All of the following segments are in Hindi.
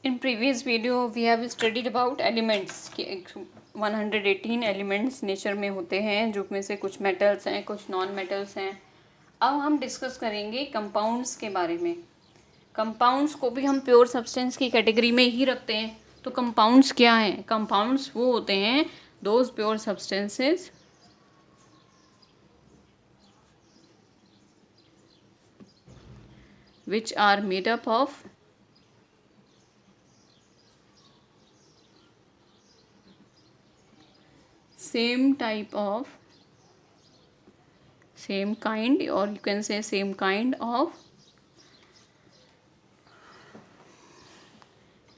In previous video we have studied about elements कि 118 एलिमेंट्स नेचर में होते हैं, जो में से कुछ मेटल्स हैं, कुछ नॉन मेटल्स हैं। अब हम डिस्कस करेंगे कंपाउंड्स के बारे में। कंपाउंड्स को भी हम प्योर सब्सटेंस की कैटेगरी में ही रखते हैं। तो कंपाउंड्स क्या हैं? कंपाउंड्स वो होते हैं those pure substances which are made up of same type of same kind, or you can say same kind of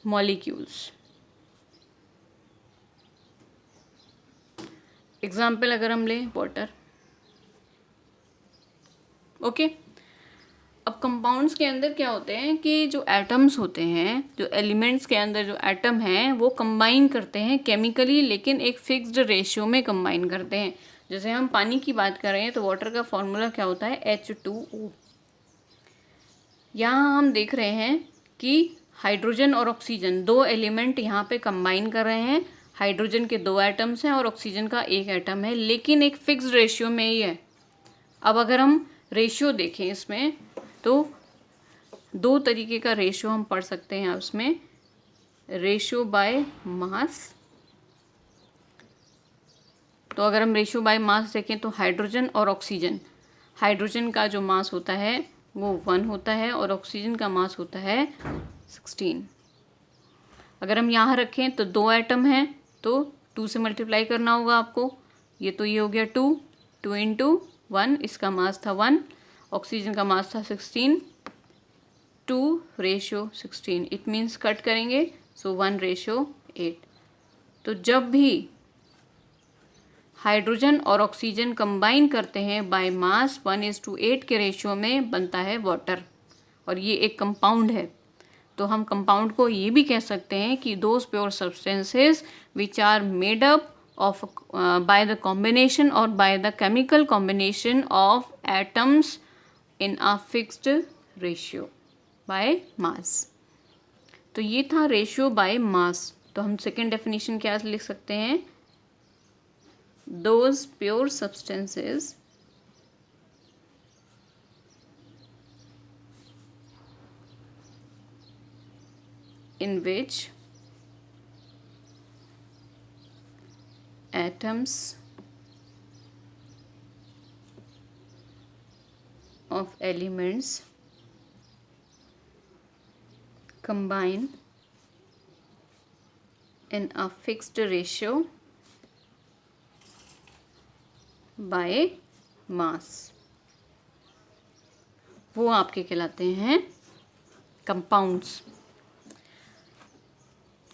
molecules. Example अगर हम लें वाटर, ओके। अब कंपाउंड्स के अंदर क्या होते हैं कि जो एटम्स होते हैं, जो एलिमेंट्स के अंदर जो एटम हैं वो कंबाइन करते हैं केमिकली, लेकिन एक फिक्स्ड रेशियो में कंबाइन करते हैं। जैसे हम पानी की बात कर रहे हैं तो वाटर का फॉर्मूला क्या होता है? H2O। यहाँ हम देख रहे हैं कि हाइड्रोजन और ऑक्सीजन दो एलिमेंट यहाँ पे कंबाइन कर रहे हैं। हाइड्रोजन के 2 एटम्स हैं और ऑक्सीजन का 1 एटम है, लेकिन एक फिक्स्ड रेशियो में ही है। अब अगर हम रेशियो देखें इसमें तो 2 तरीके का रेशियो हम पढ़ सकते हैं उसमें। रेशियो बाय मास। तो अगर हम रेशियो बाय मास देखें तो हाइड्रोजन और ऑक्सीजन, हाइड्रोजन का जो मास होता है वो 1 होता है और ऑक्सीजन का मास होता है 16। अगर हम यहाँ रखें तो 2 एटम हैं तो 2 से मल्टीप्लाई करना होगा आपको। ये तो ये हो गया 2, 2 इंटू 1, इसका मास था 1, ऑक्सीजन का मास था 16, 2:16। इट मीन्स कट करेंगे सो 1:8। तो जब भी हाइड्रोजन और ऑक्सीजन कंबाइन करते हैं बाय मास 1:8 के रेशियो में बनता है वाटर, और ये एक कंपाउंड है। तो हम कंपाउंड को ये भी कह सकते हैं कि those pure substances which are made up of by the combination or by the chemical combination of atoms in a fixed ratio by mass। तो ये था रेशियो बाय मास। तो हम सेकेंड डेफिनेशन क्या लिख सकते हैं? those pure substances in which atoms of elements combine in a fixed ratio by mass, वो आपके कहलाते हैं कंपाउंड्स।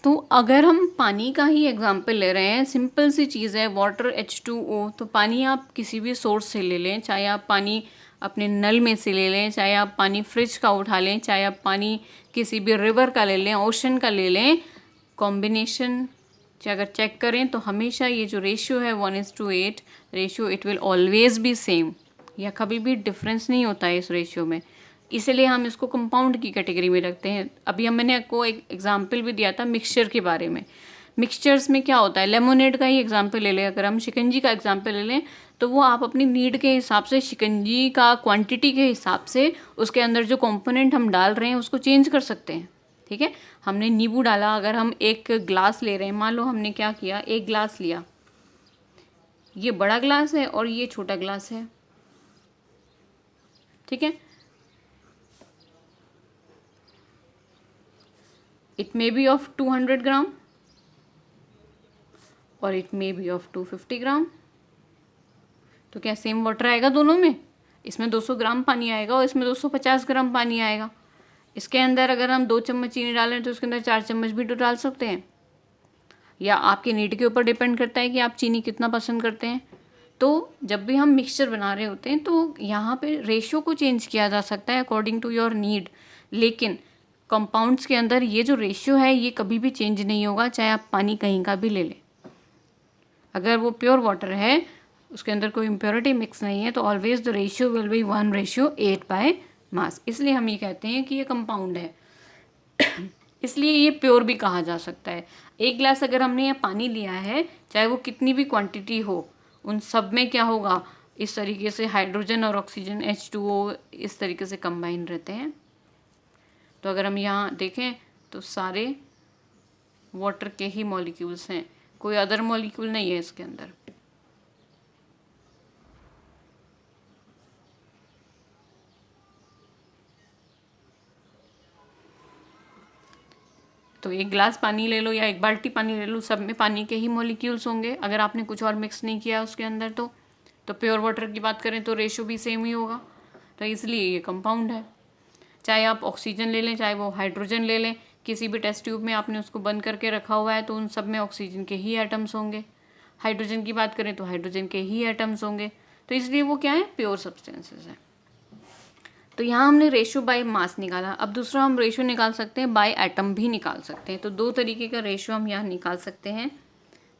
तो अगर हम पानी का ही एग्जाम्पल ले रहे हैं, सिंपल सी चीज़ है, वाटर H2O। तो पानी आप किसी भी सोर्स से ले लें, चाहे आप पानी अपने नल में से ले लें, चाहे आप पानी फ्रिज का उठा लें, चाहे आप पानी किसी भी रिवर का ले लें, ओशन का ले लें, कॉम्बिनेशन अगर चेक करें तो हमेशा ये जो रेशियो है 1:8 ratio, it will always be same, या कभी भी डिफरेंस नहीं होता है इस रेशियो में। इसलिए हम इसको कंपाउंड की कैटेगरी में रखते हैं। अभी मैंने आपको एक एग्जांपल भी दिया था मिक्सचर के बारे में। मिक्सचर्स में क्या होता है? लेमोनेड का ही एग्जांपल ले लें, अगर हम शिकंजी का एग्जांपल ले लें तो वो आप अपनी नीड के हिसाब से, शिकंजी का क्वांटिटी के हिसाब से उसके अंदर जो कंपोनेंट हम डाल रहे हैं उसको चेंज कर सकते हैं। ठीक है, हमने नींबू डाला, अगर हम एक ग्लास ले रहे हैं, मान लो हमने क्या किया, एक ग्लास लिया, ये बड़ा ग्लास है और ये छोटा ग्लास है। ठीक है, it may be of 200 ग्राम और it may be of 250 ग्राम। तो क्या सेम वाटर आएगा दोनों में? इसमें 200 ग्राम पानी आएगा और इसमें 250 ग्राम पानी आएगा। इसके अंदर अगर हम 2 चम्मच चीनी डालें तो उसके अंदर 4 चम्मच भी तो डाल सकते हैं, या आपके नीड के ऊपर डिपेंड करता है कि आप चीनी कितना पसंद करते हैं। तो जब भी हम मिक्सचर बना रहे होते हैं तो यहाँ पे रेशियो को चेंज किया जा सकता है अकॉर्डिंग टू योर नीड, लेकिन कंपाउंड्स के अंदर ये जो रेशियो है ये कभी भी चेंज नहीं होगा, चाहे आप पानी कहीं का भी ले लें। अगर वो प्योर वाटर है, उसके अंदर कोई इम्प्योरिटी मिक्स नहीं है, तो always the ratio will B 1:8 by mass. इसलिए हम ये कहते हैं कि ये कंपाउंड है। इसलिए ये प्योर भी कहा जा सकता है। एक गिलास अगर हमने यहाँ पानी लिया है, चाहे वो कितनी भी क्वांटिटी हो, उन सब में क्या होगा, इस तरीके से हाइड्रोजन और ऑक्सीजन H2O इस तरीके से कंबाइन रहते हैं। तो अगर हम यहाँ देखें तो सारे वाटर के ही मॉलिक्यूल्स हैं, कोई अदर मॉलिक्यूल नहीं है इसके अंदर। तो एक गिलास पानी ले लो या एक बाल्टी पानी ले लो, सब में पानी के ही मॉलिक्यूल्स होंगे। अगर आपने कुछ और मिक्स नहीं किया उसके अंदर तो प्योर वाटर की बात करें तो रेशो भी सेम ही होगा। तो इसलिए ये कंपाउंड है। चाहे आप ऑक्सीजन ले लें, चाहे वो हाइड्रोजन ले लें, किसी भी टेस्ट ट्यूब में आपने उसको बंद करके रखा हुआ है तो उन सब में ऑक्सीजन के ही एटम्स होंगे। हाइड्रोजन की बात करें तो हाइड्रोजन के ही एटम्स होंगे। तो इसलिए वो क्या है, प्योर सब्सटेंसेस है। तो यहाँ हमने रेशो बाय मास निकाला। अब दूसरा हम रेशो निकाल सकते हैं, बाय एटम भी निकाल सकते हैं। तो दो तरीके का रेशो हम यहाँ निकाल सकते हैं।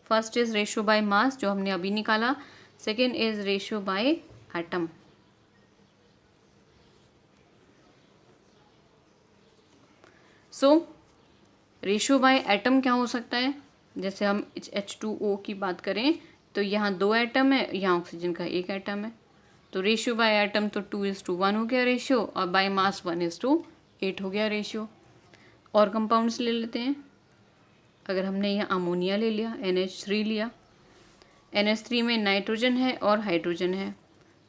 First is ratio by mass, जो हमने अभी निकाला। Second is ratio by atom. So ratio by atom क्या हो सकता है, जैसे हम H2O की बात करें तो यहाँ 2 एटम है, यहाँ ऑक्सीजन का 1 एटम है। तो रेशियो बाय एटम तो 2:1 हो गया रेशियो, और बाय मास 1:8 हो गया रेशियो। और कंपाउंड्स ले लेते हैं। अगर हमने यहाँ अमोनिया ले लिया, NH3 लिया, NH3 में नाइट्रोजन है और हाइड्रोजन है।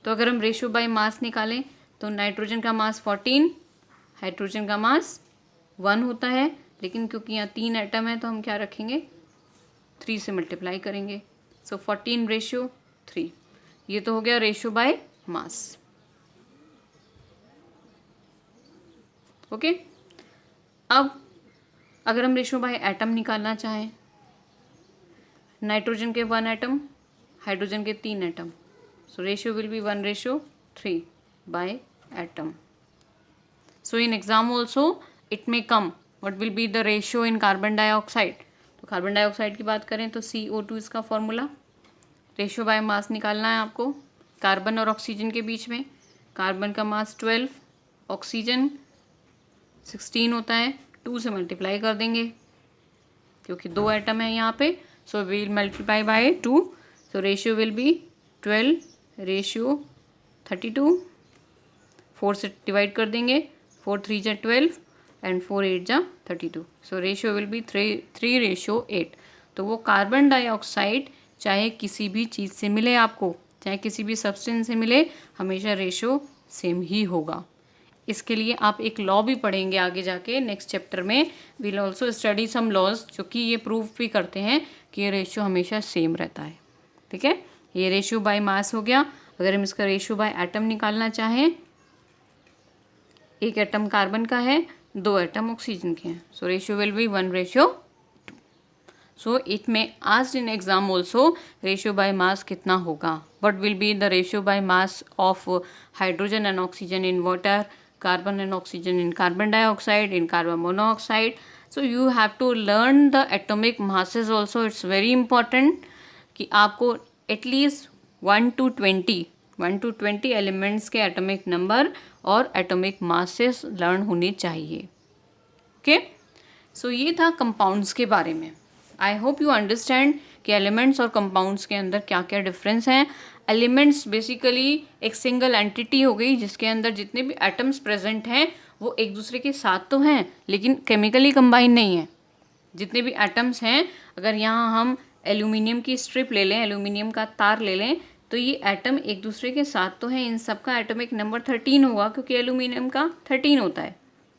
तो अगर हम रेशियो बाय मास निकालें तो नाइट्रोजन का मास 14, हाइड्रोजन का मास 1 होता है। लेकिन क्योंकि यहाँ 3 एटम है तो हम क्या रखेंगे, 3 से मल्टीप्लाई करेंगे। सो 14:3, ये तो हो गया रेशियो बाय मास। ओके, अब अगर हम रेशियो बाय एटम निकालना चाहें, नाइट्रोजन के 1 एटम, हाइड्रोजन के 3 atom, so ratio will B 1:3 by atom. So in exam also it may come what will be the ratio in carbon dioxide. तो कार्बन डाइऑक्साइड की बात करें तो CO2 इसका फॉर्मूला। रेशियो बाय मास निकालना है आपको कार्बन और ऑक्सीजन के बीच में। कार्बन का मास 12, ऑक्सीजन 16 होता है। 2 से मल्टीप्लाई कर देंगे क्योंकि 2 एटम है यहाँ पे। So we'll multiply by 2, so ratio will be 12:32। 4 से डिवाइड कर देंगे, 4 3 जा 12 एंड 4 8 जा 32। सो रेशियो विल बी 3:8। तो वो कार्बन डाइऑक्साइड चाहे किसी भी चीज़ से मिले आपको, चाहे किसी भी सब्सटेंस से मिले, हमेशा रेशो सेम ही होगा। इसके लिए आप एक लॉ भी पढ़ेंगे आगे जाके नेक्स्ट चैप्टर में। Will also study some laws जो कि ये प्रूफ भी करते हैं कि ये रेशो हमेशा सेम रहता है। ठीक है, ये रेशियो बाय मास हो गया। अगर हम इसका रेशियो बाय एटम निकालना चाहें, 1 एटम कार्बन का है, 2 एटम ऑक्सीजन के हैं, so ratio will be 1:2। So it may asked in exam also ratio by mass कितना होगा, what will be the ratio by mass of hydrogen and oxygen in water, carbon and oxygen in carbon dioxide, in carbon monoxide. So you have to learn the atomic masses also. It's very important कि आपको एटलीस्ट 1 to 20 एलिमेंट्स के एटॉमिक नंबर और एटॉमिक मासेस लर्न होने चाहिए। ओके, सो ये था कंपाउंड्स के बारे में। आई होप यू अंडरस्टैंड कि एलिमेंट्स और कंपाउंड्स के अंदर क्या क्या डिफरेंस हैं। एलिमेंट्स बेसिकली एक सिंगल एंटिटी हो गई जिसके अंदर जितने भी एटम्स प्रेजेंट हैं वो एक दूसरे के साथ तो हैं लेकिन केमिकली कंबाइन नहीं है। जितने भी एटम्स हैं, अगर यहाँ हम एल्यूमिनियम की स्ट्रिप ले लें, एल्यूमिनियम का तार ले लें, तो ये एटम एक दूसरे के साथ तो हैं। इन सब का एटॉमिक नंबर 13 होगा क्योंकि एल्यूमिनियम का 13 होता है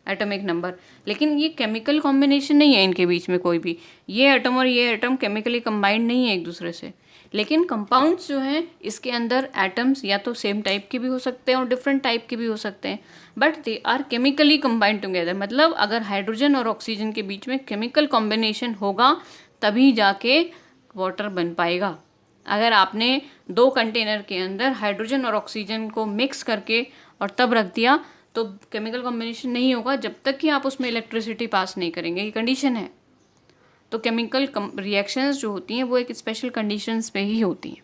एटॉमिक नंबर। लेकिन ये केमिकल कॉम्बिनेशन नहीं है इनके बीच में कोई भी। ये एटम और ये एटम केमिकली कंबाइंड नहीं है एक दूसरे से। लेकिन कंपाउंड्स जो हैं इसके अंदर एटम्स या तो सेम टाइप के भी हो सकते हैं और डिफरेंट टाइप के भी हो सकते हैं, but they are chemically combined together. मतलब अगर हाइड्रोजन और ऑक्सीजन के बीच में केमिकल कॉम्बिनेशन होगा तभी जाके वाटर बन पाएगा। अगर आपने 2 कंटेनर के अंदर हाइड्रोजन और ऑक्सीजन को मिक्स करके और तब रख दिया तो केमिकल कॉम्बिनेशन नहीं होगा जब तक कि आप उसमें इलेक्ट्रिसिटी पास नहीं करेंगे, ये कंडीशन है। तो केमिकल रिएक्शंस जो होती हैं वो एक स्पेशल कंडीशंस पे ही होती हैं।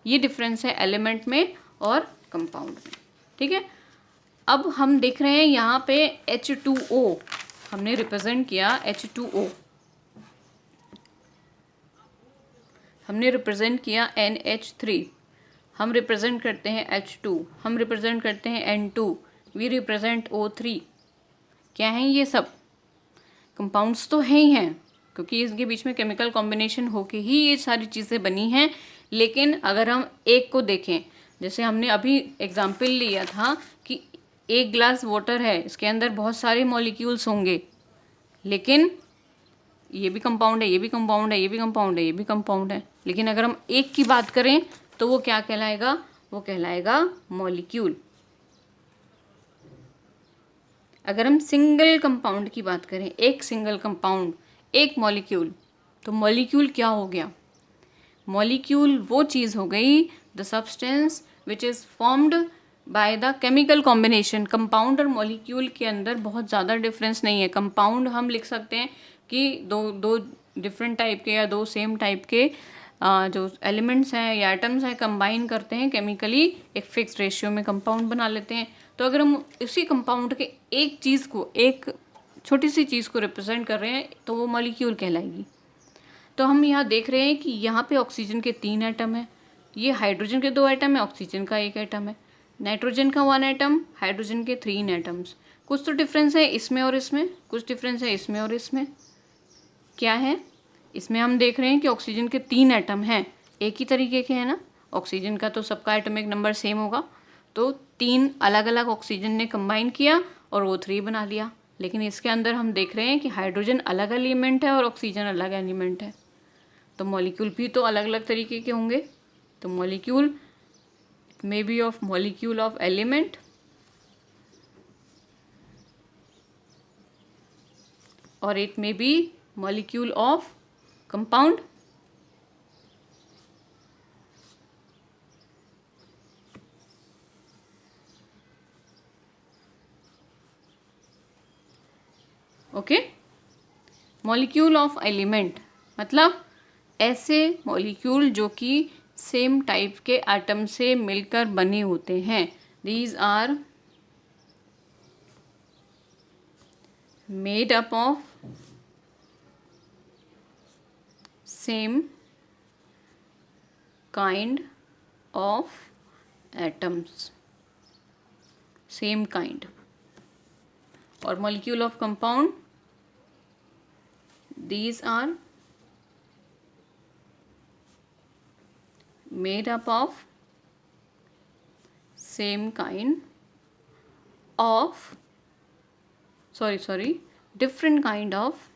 ये डिफरेंस है एलिमेंट में और कंपाउंड में। ठीक है, अब हम देख रहे हैं यहाँ पे H2O। हमने रिप्रेजेंट किया H2O, हमने रिप्रेजेंट किया NH3, हम रिप्रेजेंट करते हैं H2, हम रिप्रेजेंट करते हैं N2, वी रिप्रेजेंट O3। क्या हैं ये सब? कंपाउंड्स तो हैं ही हैं, क्योंकि इसके बीच में केमिकल कॉम्बिनेशन होके ही ये सारी चीज़ें बनी हैं। लेकिन अगर हम एक को देखें, जैसे हमने अभी एग्जाम्पल लिया था कि एक ग्लास वाटर है, इसके अंदर बहुत सारे मॉलिक्यूल्स होंगे, लेकिन ये भी कंपाउंड है, ये भी कंपाउंड है, ये भी कंपाउंड है, ये भी कंपाउंड है। लेकिन अगर हम एक की बात करें तो वो क्या कहलाएगा? वो कहलाएगा मॉलिक्यूल। अगर हम सिंगल कंपाउंड की बात करें, एक सिंगल कंपाउंड, एक मॉलिक्यूल, तो मॉलिक्यूल क्या हो गया? मॉलिक्यूल वो चीज़ हो गई, the substance which is formed by the chemical combination. Compound और मॉलिक्यूल के अंदर बहुत ज़्यादा डिफरेंस नहीं है। कंपाउंड हम लिख सकते हैं कि दो डिफरेंट टाइप के या दो सेम टाइप के जो एलिमेंट्स हैं या एटम्स हैं कंबाइन करते हैं केमिकली, एक फिक्स रेशियो में कंपाउंड बना लेते हैं। तो अगर हम इसी कंपाउंड के एक चीज़ को, एक छोटी सी चीज़ को रिप्रेजेंट कर रहे हैं तो वो मॉलिक्यूल कहलाएगी। तो हम यहाँ देख रहे हैं कि यहाँ पे ऑक्सीजन के 3 एटम हैं, ये हाइड्रोजन के 2 एटम है, ऑक्सीजन का 1 एटम है, नाइट्रोजन का 1 एटम, हाइड्रोजन के 3 एटम्स। कुछ तो डिफरेंस है इसमें और इसमें, कुछ डिफरेंस है इसमें और इसमें। क्या है? इसमें हम देख रहे हैं कि ऑक्सीजन के 3 एटम हैं, एक ही तरीके के हैं ना, ऑक्सीजन का तो सबका एटॉमिक नंबर सेम होगा, तो 3 अलग अलग ऑक्सीजन ने कंबाइन किया और O3 बना लिया। लेकिन इसके अंदर हम देख रहे हैं कि हाइड्रोजन अलग एलिमेंट है और ऑक्सीजन अलग एलिमेंट है, तो मॉलिक्यूल भी तो अलग अलग तरीके के होंगे। तो molecule may be of molecule of element और it may be molecule of compound. Okay, molecule of element मतलब ऐसे मॉलिक्यूल जो कि सेम टाइप के एटम से मिलकर बने होते हैं। These are made up of same kind of atoms, same kind. और molecule of compound, these are made up of same kind of different kind of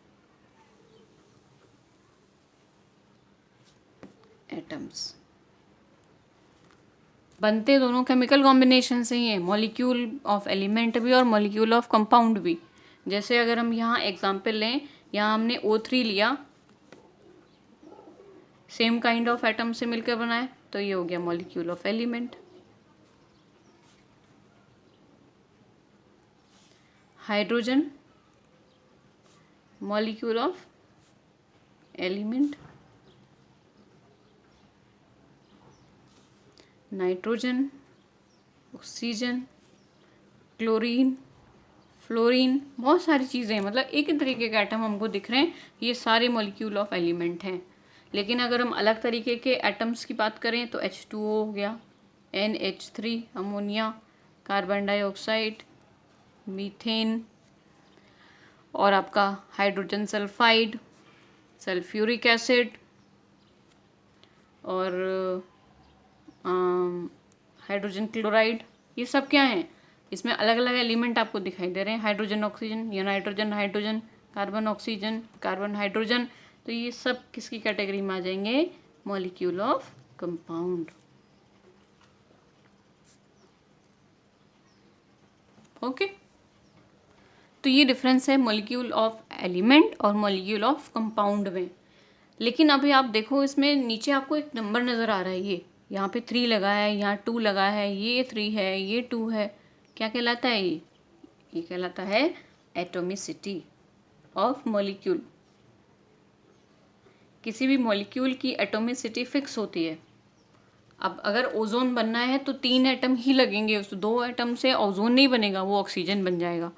atoms। बनते दोनों केमिकल कॉम्बिनेशन से ही है, मॉलिक्यूल ऑफ एलिमेंट भी और मॉलिक्यूल ऑफ कंपाउंड भी। जैसे अगर हम यहाँ एग्जांपल लें, यहाँ हमने O3 लिया, सेम काइंड ऑफ एटम से मिलकर बनाए, तो ये हो गया molecule of element. Hydrogen molecule of element, nitrogen, oxygen, chlorine, fluorine, बहुत सारी चीज़ें हैं, मतलब एक ही तरीके के एटम हमको दिख रहे हैं, ये सारे मॉलिक्यूल ऑफ एलिमेंट हैं। लेकिन अगर हम अलग तरीके के एटम्स की बात करें तो H2O हो गया, NH3 ammonia, carbon dioxide, methane, और आपका हाइड्रोजन सल्फाइड, सल्फ्यूरिक एसिड, और हाइड्रोजन क्लोराइड। ये सब क्या हैं? इसमें अलग अलग एलिमेंट आपको दिखाई दे रहे हैं, हाइड्रोजन ऑक्सीजन या nitrogen hydrogen, carbon oxygen, carbon hydrogen. तो ये सब किसकी कैटेगरी में आ जाएंगे? Molecule of compound. ओके, तो ये डिफरेंस है मॉलिक्यूल ऑफ एलिमेंट और मॉलिक्यूल ऑफ कंपाउंड में। लेकिन अभी आप देखो, इसमें नीचे आपको एक नंबर नज़र आ रहा है, ये यहाँ पे 3 लगा है, यहाँ 2 लगा है, ये 3 है, ये 2 है। क्या कहलाता है ये कहलाता है एटोमिसिटी ऑफ मॉलिक्यूल। किसी भी मॉलिक्यूल की एटोमिसिटी फिक्स होती है। अब अगर ओजोन बनना है तो 3 एटम ही लगेंगे, उस 2 एटम से ओजोन नहीं बनेगा, वो ऑक्सीजन बन जाएगा।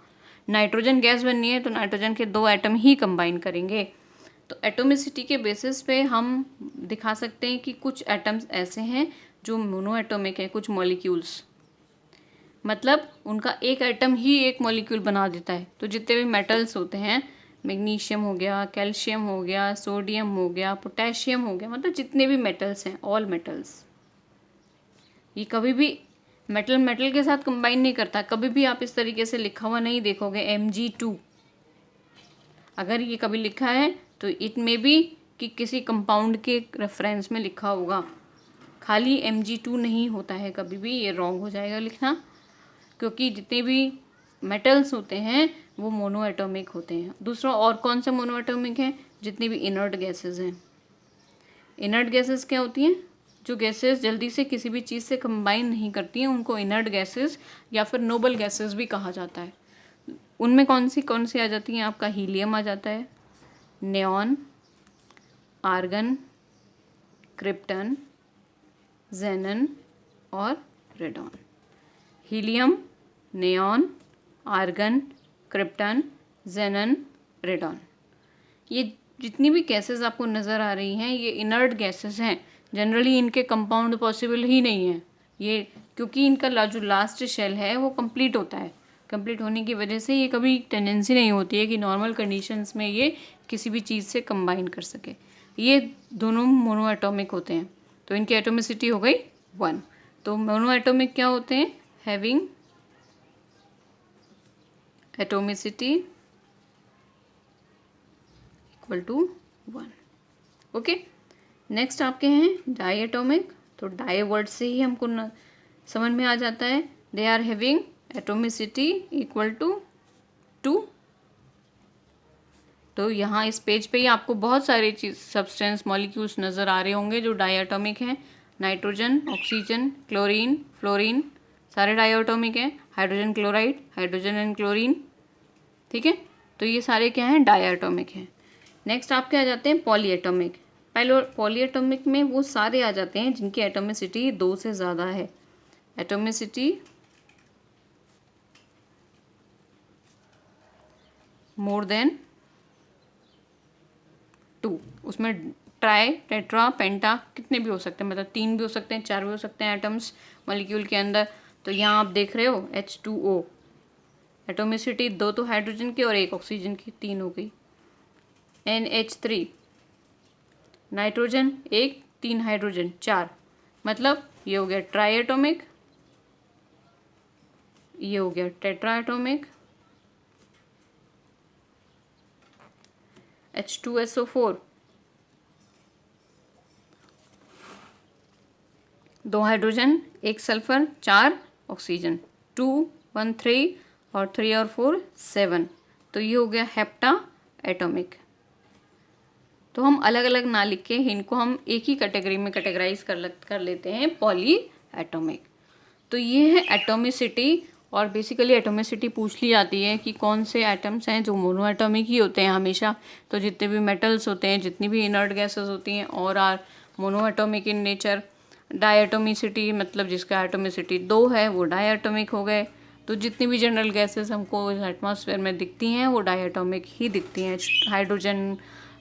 नाइट्रोजन गैस बननी है तो नाइट्रोजन के 2 एटम ही कंबाइन करेंगे। तो एटोमिसिटी के बेसिस पे हम दिखा सकते हैं कि कुछ एटम्स ऐसे हैं जो मोनो एटॉमिक है, कुछ मॉलिक्यूल्स, मतलब उनका एक एटम ही एक मॉलिक्यूल बना देता है। तो जितने भी मेटल्स होते हैं, मैग्नीशियम हो गया, कैल्शियम हो गया, सोडियम हो गया, पोटेशियम हो गया, मतलब जितने भी मेटल्स हैं, ऑल मेटल्स, ये कभी भी मेटल मेटल के साथ कंबाइन नहीं करता। कभी भी आप इस तरीके से लिखा हुआ नहीं देखोगे Mg2। अगर ये कभी लिखा है तो इट मे बी कि किसी कंपाउंड के रेफरेंस में लिखा होगा, खाली Mg2 नहीं होता है कभी भी, ये रॉन्ग हो जाएगा लिखना, क्योंकि जितने भी मेटल्स होते हैं वो मोनो एटॉमिक होते हैं। दूसरा और कौन से मोनो एटॉमिक हैं? जितनी भी इनर्ट गैसेस हैं। इनर्ट गैसेस क्या होती हैं? जो गैसेस जल्दी से किसी भी चीज़ से कंबाइन नहीं करती हैं उनको इनर्ट गैसेस या फिर नोबल गैसेस भी कहा जाता है। उनमें कौन सी आ जाती हैं? आपका हीलियम आ जाता है, नियॉन, आर्गन, क्रिप्टन, जेनन और radon. Helium, neon, argon, krypton, xenon, radon, ये जितनी भी गैसेस आपको नज़र आ रही हैं ये इनर्ट गैसेस हैं। जनरली इनके कंपाउंड पॉसिबल ही नहीं है ये, क्योंकि इनका जो लास्ट शेल है वो कंप्लीट होता है। कंप्लीट होने की वजह से ये कभी टेंडेंसी नहीं होती है कि नॉर्मल कंडीशंस में ये किसी भी चीज़ से कंबाइन कर सके। ये दोनों मोनो एटॉमिक होते हैं, तो इनकी एटोमिसिटी हो गई 1। तो मोनो एटॉमिक क्या होते हैं? Having atomicity equal to 1। Okay, next आपके हैं डाई एटॉमिक। तो डाई वर्ड से ही हमको समझ में आ जाता है, they are having atomicity equal to 2। तो यहाँ इस पेज पे ही आपको बहुत सारे सब्सटेंस मॉलिक्यूल्स नज़र आ रहे होंगे जो डाई एटॉमिक हैं। नाइट्रोजन, ऑक्सीजन, क्लोरीन, फ्लोरीन, सारे डाई एटॉमिक हैं। Hydrogen chloride, hydrogen and chlorine, ठीक है। तो ये सारे क्या हैं? डाई एटॉमिक हैं। नेक्स्ट आपके आ जाते हैं पॉली एटॉमिक। पहले पॉली एटॉमिक में वो सारे आ जाते हैं जिनकी एटोमिसिटी 2 से ज़्यादा है। Atomicity more than 2। उसमें ट्राई, टेट्रा, पेंटा कितने भी हो सकते हैं, मतलब 3 भी हो सकते हैं, 4 भी हो सकते हैं एटम्स मॉलिक्यूल के अंदर। तो यहाँ आप देख रहे हो H2O, एटोमिसिटी 2 तो हाइड्रोजन की और 1 ऑक्सीजन की, 3 हो गई। NH3, नाइट्रोजन 1, 3 हाइड्रोजन 4, मतलब ये हो गया ट्राई एटॉमिक, ये हो गया tetra atomic. H2SO4, 2 hydrogen 1 sulphur 4 oxygen, 2 1 3 और 3 और 4 7। तो ये हो गया हेप्टा एटॉमिक। तो हम अलग अलग ना लिख के इनको हम एक ही कैटेगरी में कैटेगराइज कर लेते हैं, पॉली एटॉमिक। तो ये है एटोमिसिटी। और बेसिकली एटोमिसिटी पूछ ली जाती है कि कौन से एटम्स हैं जो मोनो एटॉमिक ही होते हैं हमेशा। तो जितने भी मेटल्स होते हैं, जितनी भी इनर्ट गैसेस होती हैं और are monoatomic in nature. Diatomicity मतलब जिसका एटोमिसिटी 2 है वो डाई एटॉमिक हो गए। तो जितनी भी जनरल गैसेस हमको एटमॉस्फेयर में दिखती हैं वो डाई एटॉमिक ही दिखती हैं। Hydrogen,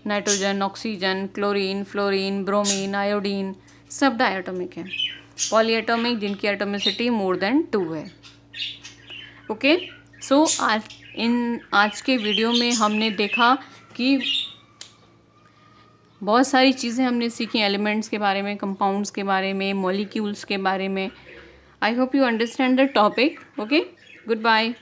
nitrogen, oxygen, chlorine, fluorine, bromine, iodine, सब डाई एटॉमिक हैं। पॉली एटॉमिक जिनकी एटोमिसिटी मोर देन 2 है। ओके, सो आज के वीडियो में हमने देखा कि बहुत सारी चीज़ें हमने सीखी, एलिमेंट्स के बारे में, कंपाउंड्स के बारे में, मॉलिक्यूल्स के बारे में। I hope you understand the topic. Okay, good bye.